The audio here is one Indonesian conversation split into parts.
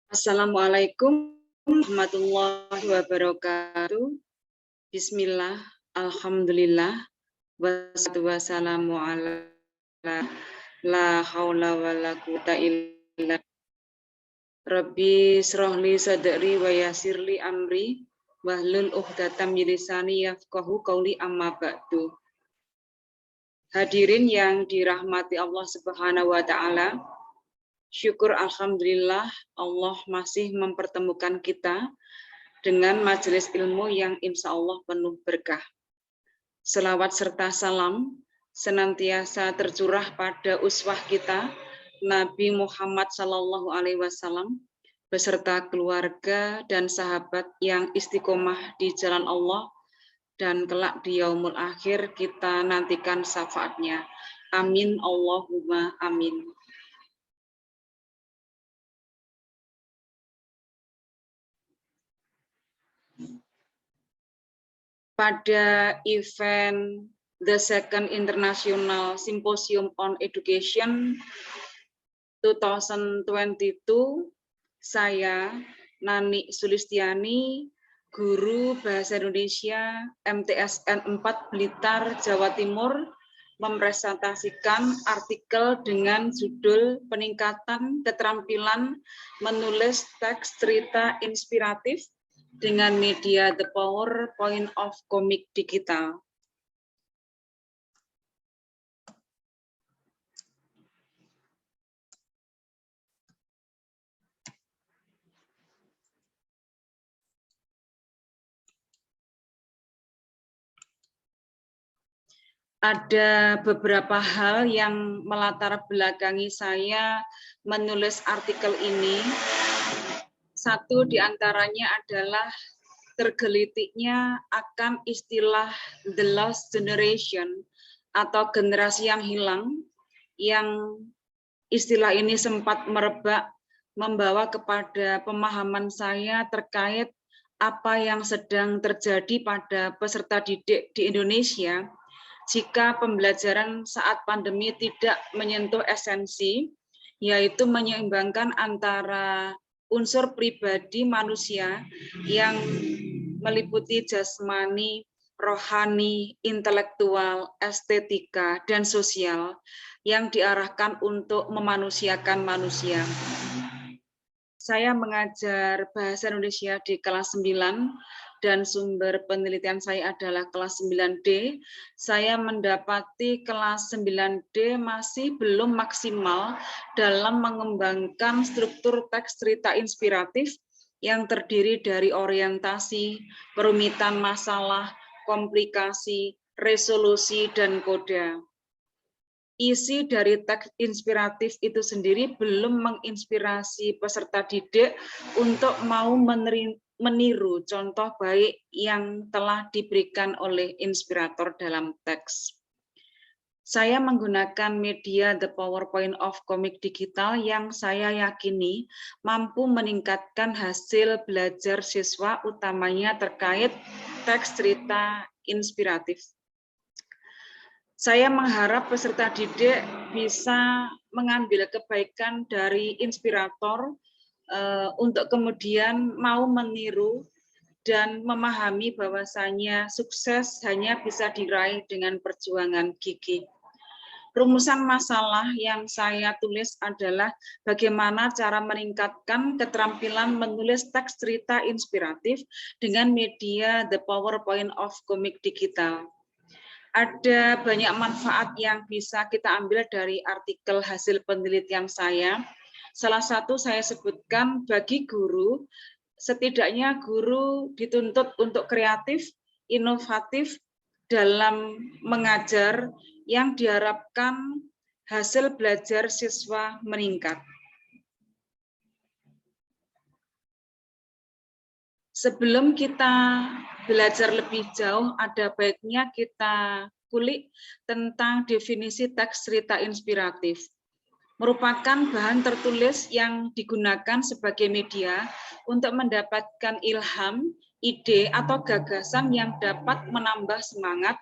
Assalamualaikum warahmatullahi wabarakatuh. Bismillah, alhamdulillah, wassalatu wassalamu ala la haula wala quwata illa Rabbi srohli sadri wa yassirli amri wahlul uqdatam min lisani yafqahu qauli amma ba'du. Hadirin yang dirahmati Allah Subhanahu wa taala, syukur alhamdulillah Allah masih mempertemukan kita dengan majelis ilmu yang insya Allah penuh berkah. Selawat serta salam senantiasa tercurah pada uswah kita Nabi Muhammad SAW beserta keluarga dan sahabat yang istiqomah di jalan Allah, dan kelak di yaumul akhir kita nantikan syafaatnya. Amin Allahumma amin. Pada event The Second International Symposium on Education 2022, saya Nani Sulistiani, guru Bahasa Indonesia MTSN 4 Blitar, Jawa Timur, mempresentasikan artikel dengan judul Peningkatan Keterampilan Menulis Teks Cerita Inspiratif dengan media The Power Point of Komik Digital. Ada beberapa hal yang melatar belakangi saya menulis artikel ini. Satu diantaranya adalah tergelitiknya akan istilah the lost generation atau generasi yang hilang, yang istilah ini sempat merebak membawa kepada pemahaman saya terkait apa yang sedang terjadi pada peserta didik di Indonesia jika pembelajaran saat pandemi tidak menyentuh esensi, yaitu menyeimbangkan antara unsur pribadi manusia yang meliputi jasmani, rohani, intelektual, estetika, dan sosial yang diarahkan untuk memanusiakan manusia. Saya mengajar Bahasa Indonesia di kelas 9 dan sumber penelitian saya adalah kelas 9D. Saya mendapati kelas 9D masih belum maksimal dalam mengembangkan struktur teks cerita inspiratif yang terdiri dari orientasi, perumitan masalah, komplikasi, resolusi, dan koda. Isi dari teks inspiratif itu sendiri belum menginspirasi peserta didik untuk mau meniru contoh baik yang telah diberikan oleh inspirator dalam teks. Saya menggunakan media The PowerPoint of Komik Digital yang saya yakini mampu meningkatkan hasil belajar siswa, utamanya terkait teks cerita inspiratif. Saya mengharap peserta didik bisa mengambil kebaikan dari inspirator untuk kemudian mau meniru dan memahami bahwasanya sukses hanya bisa diraih dengan perjuangan gigih. Rumusan masalah yang saya tulis adalah bagaimana cara meningkatkan keterampilan menulis teks cerita inspiratif dengan media The PowerPoint of Komik Digital. Ada banyak manfaat yang bisa kita ambil dari artikel hasil penelitian saya. Salah satu saya sebutkan bagi guru, setidaknya guru dituntut untuk kreatif, inovatif dalam mengajar yang diharapkan hasil belajar siswa meningkat. Sebelum kita belajar lebih jauh, ada baiknya kita kulik tentang definisi teks cerita inspiratif. Merupakan bahan tertulis yang digunakan sebagai media untuk mendapatkan ilham, ide, atau gagasan yang dapat menambah semangat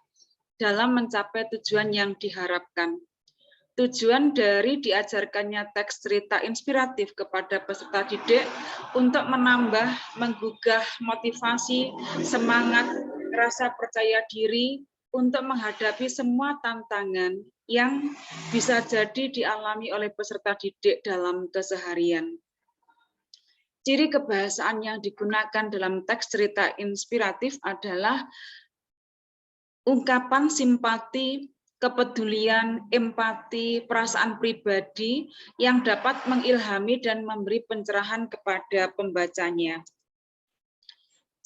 dalam mencapai tujuan yang diharapkan. Tujuan dari diajarkannya teks cerita inspiratif kepada peserta didik untuk menambah, menggugah motivasi, semangat, rasa percaya diri untuk menghadapi semua tantangan yang bisa jadi dialami oleh peserta didik dalam keseharian. Ciri kebahasaan yang digunakan dalam teks cerita inspiratif adalah ungkapan simpati, kepedulian, empati, perasaan pribadi yang dapat mengilhami dan memberi pencerahan kepada pembacanya.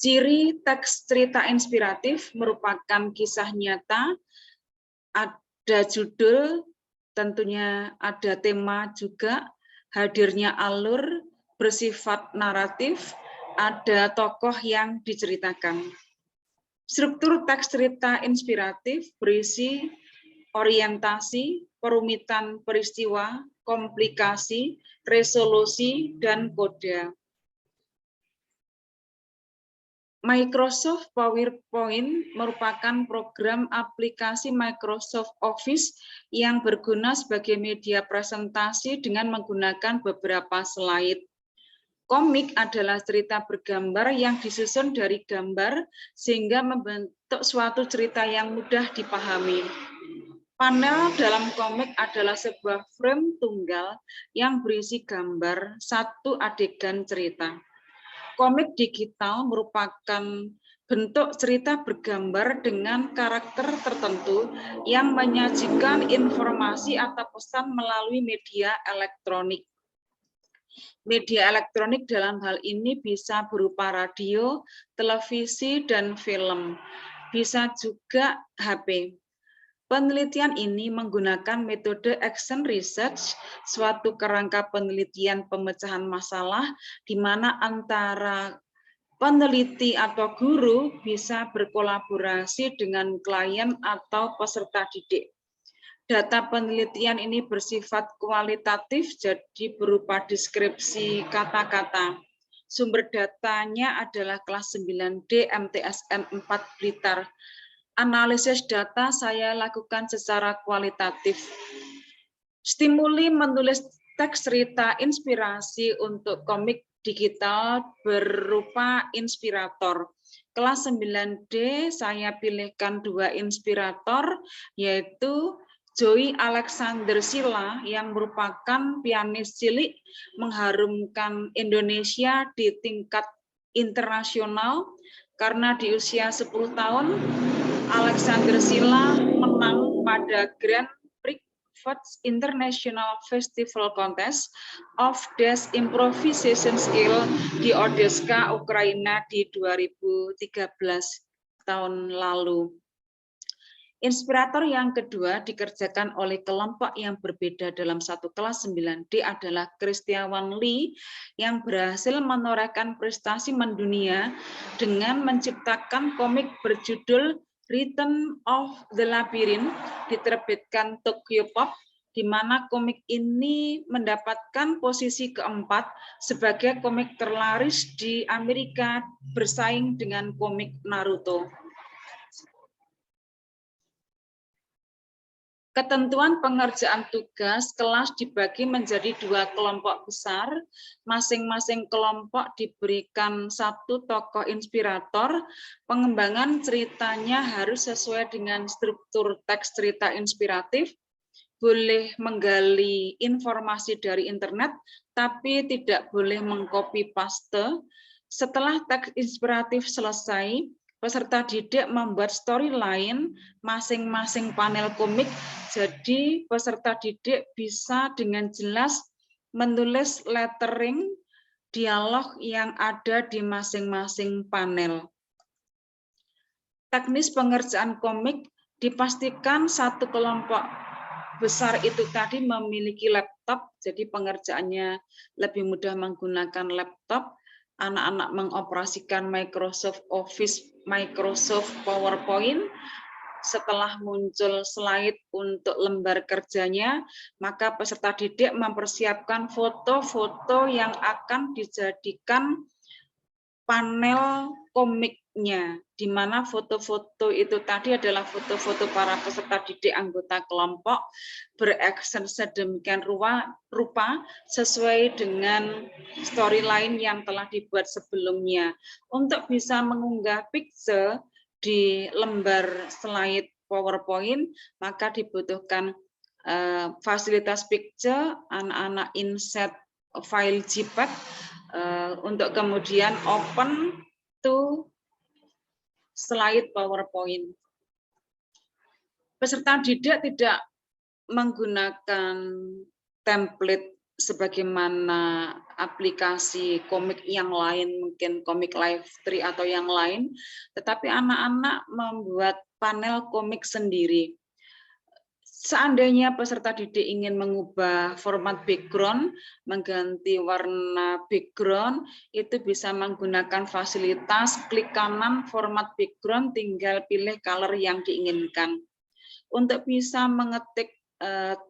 Ciri teks cerita inspiratif merupakan kisah nyata, ada judul, tentunya ada tema juga, hadirnya alur, bersifat naratif, ada tokoh yang diceritakan. Struktur teks cerita inspiratif berisi orientasi, perumitan peristiwa, komplikasi, resolusi, dan koda. Microsoft PowerPoint merupakan program aplikasi Microsoft Office yang berguna sebagai media presentasi dengan menggunakan beberapa slide. Komik adalah cerita bergambar yang disusun dari gambar sehingga membentuk suatu cerita yang mudah dipahami. Panel dalam komik adalah sebuah frame tunggal yang berisi gambar satu adegan cerita. Komik digital merupakan bentuk cerita bergambar dengan karakter tertentu yang menyajikan informasi atau pesan melalui media elektronik. Media elektronik dalam hal ini bisa berupa radio, televisi, dan film. Bisa juga HP. Penelitian ini menggunakan metode action research, suatu kerangka penelitian pemecahan masalah, di mana antara peneliti atau guru bisa berkolaborasi dengan klien atau peserta didik. Data penelitian ini bersifat kualitatif, jadi berupa deskripsi kata-kata. Sumber datanya adalah kelas 9D MTSN 4 Blitar. Analisis data saya lakukan secara kualitatif. Stimuli menulis teks cerita inspirasi untuk komik digital berupa inspirator. Kelas 9D saya pilihkan 2 inspirator, yaitu Joy Alexander Silla yang merupakan pianis cilik mengharumkan Indonesia di tingkat internasional karena di usia 10 tahun Alexander Silla menang pada Grand Prix Fox International Festival Contest of Jazz Improvisation Skill di Odessa, Ukraina di 2013 tahun lalu. Inspirator yang kedua dikerjakan oleh kelompok yang berbeda dalam satu kelas 9D adalah Kristiawan Lee yang berhasil menorehkan prestasi mendunia dengan menciptakan komik berjudul Return of the Labyrinth, diterbitkan Tokyopop, di mana komik ini mendapatkan posisi keempat sebagai komik terlaris di Amerika bersaing dengan komik Naruto. Ketentuan pengerjaan tugas kelas dibagi menjadi 2 kelompok besar. Masing-masing kelompok diberikan 1 tokoh inspirator. Pengembangan ceritanya harus sesuai dengan struktur teks cerita inspiratif. Boleh menggali informasi dari internet, tapi tidak boleh mengcopy paste. Setelah teks inspiratif selesai, peserta didik membuat storyline masing-masing panel komik, jadi peserta didik bisa dengan jelas menulis lettering dialog yang ada di masing-masing panel. Teknis pengerjaan komik dipastikan 1 kelompok besar itu tadi memiliki laptop, jadi pengerjaannya lebih mudah menggunakan laptop. Anak-anak mengoperasikan Microsoft Office, Microsoft PowerPoint. Setelah muncul slide untuk lembar kerjanya, maka peserta didik mempersiapkan foto-foto yang akan dijadikan panel komik di mana foto-foto itu tadi adalah foto-foto para peserta didik anggota kelompok beraction sedemikian rupa sesuai dengan storyline yang telah dibuat sebelumnya. Untuk bisa mengunggah picture di lembar slide PowerPoint, maka dibutuhkan fasilitas picture, anak-anak insert file JPEG untuk kemudian open to slide PowerPoint. Peserta didik tidak menggunakan template sebagaimana aplikasi komik yang lain, mungkin komik Live3 atau yang lain, tetapi anak-anak membuat panel komik sendiri. Seandainya peserta didik ingin mengubah format background, mengganti warna background, itu bisa menggunakan fasilitas klik kanan format background, tinggal pilih color yang diinginkan. Untuk bisa mengetik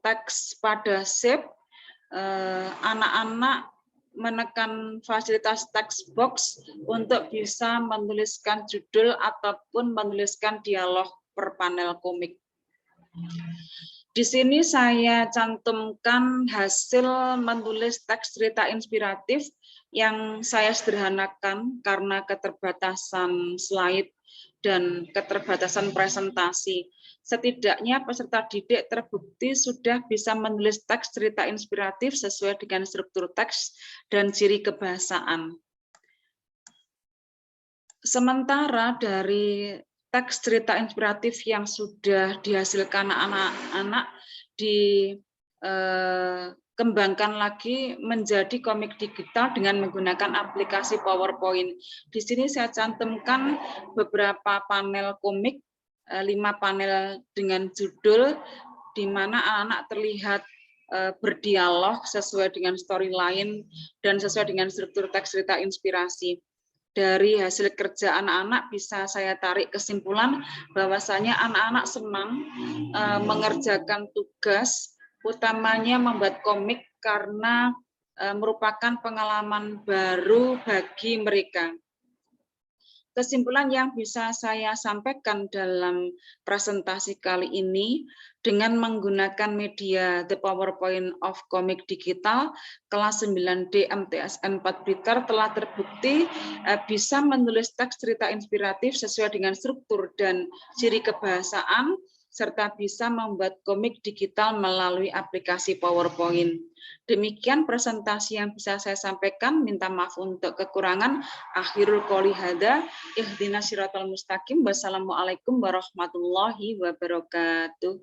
teks pada shape, anak-anak menekan fasilitas text box untuk bisa menuliskan judul ataupun menuliskan dialog per panel komik. Di sini saya cantumkan hasil menulis teks cerita inspiratif yang saya sederhanakan karena keterbatasan slide dan keterbatasan presentasi. Setidaknya peserta didik terbukti sudah bisa menulis teks cerita inspiratif sesuai dengan struktur teks dan ciri kebahasaan. Sementara dari teks cerita inspiratif yang sudah dihasilkan anak-anak dikembangkan lagi menjadi komik digital dengan menggunakan aplikasi PowerPoint. Di sini saya cantumkan beberapa panel komik, 5 panel dengan judul, di mana anak-anak terlihat berdialog sesuai dengan storyline dan sesuai dengan struktur teks cerita inspirasi. Dari hasil kerja anak-anak bisa saya tarik kesimpulan bahwasanya anak-anak senang mengerjakan tugas, utamanya membuat komik karena merupakan pengalaman baru bagi mereka. Kesimpulan yang bisa saya sampaikan dalam presentasi kali ini, dengan menggunakan media The PowerPoint of Comic Digital, kelas 9D MTSN 4 Blitar telah terbukti bisa menulis teks cerita inspiratif sesuai dengan struktur dan ciri kebahasaan, serta bisa membuat komik digital melalui aplikasi PowerPoint. Demikian presentasi yang bisa saya sampaikan. Minta maaf untuk kekurangan. Akhirul qouli hadza, ihdinas siratal mustaqim. Wassalamualaikum warahmatullahi wabarakatuh.